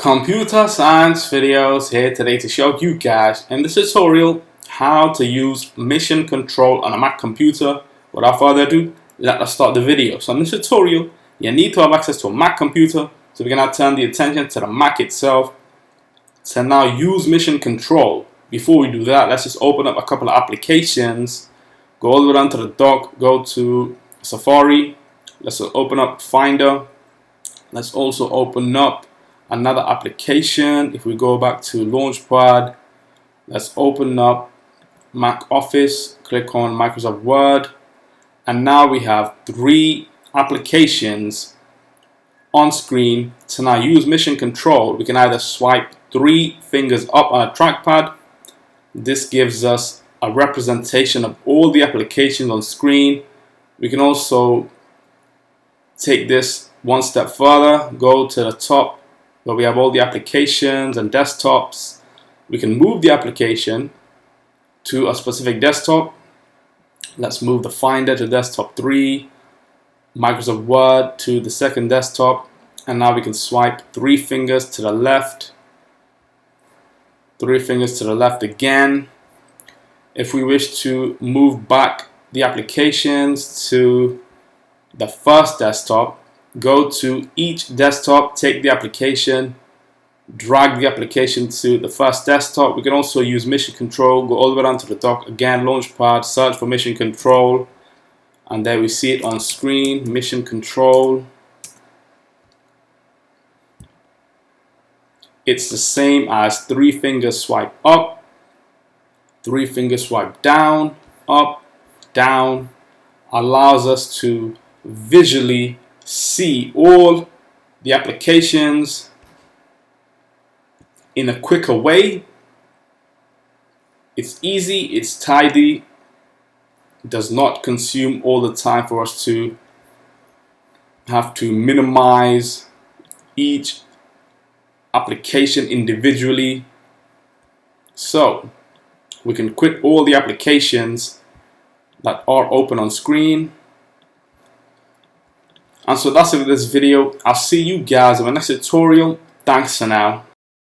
Computer science videos here today to show you guys in this tutorial how to use mission control on a Mac computer. Without further ado, let us start the video. So in this tutorial, you need to have access to a Mac computer, so we're going to turn the attention to the Mac itself to now use mission control. Before we do that, let's just open up a couple of applications, go all the way down to the dock, go to Safari, let's open up Finder, let's also open up another application. If we go back to Launchpad, let's open up Mac Office, click on Microsoft Word, and now we have 3 applications on screen to now use mission control. We can either swipe 3 fingers up on a trackpad. This gives us a representation of all the applications on screen. We can also take this one step further, go to the top where we have all the applications and desktops. We can move the application to a specific desktop. Let's move the Finder to desktop 3, Microsoft Word to the second desktop, and now we can swipe 3 fingers to the left, 3 fingers to the left again. If we wish to move back the applications to the first desktop, go to each desktop, take the application, drag the application to the first desktop. We can also use mission control, go all the way down to the dock, again Launchpad, search for mission control, and there we see it on screen, mission control. It's the same as 3 fingers swipe up, 3 fingers swipe down, up, down. Allows us to visually see all the applications in a quicker way. It's easy, it's tidy, does not consume all the time for us to have to minimize each application individually. So we can quit all the applications that are open on screen. And so that's it for this video. I'll see you guys in my next tutorial. Thanks for now.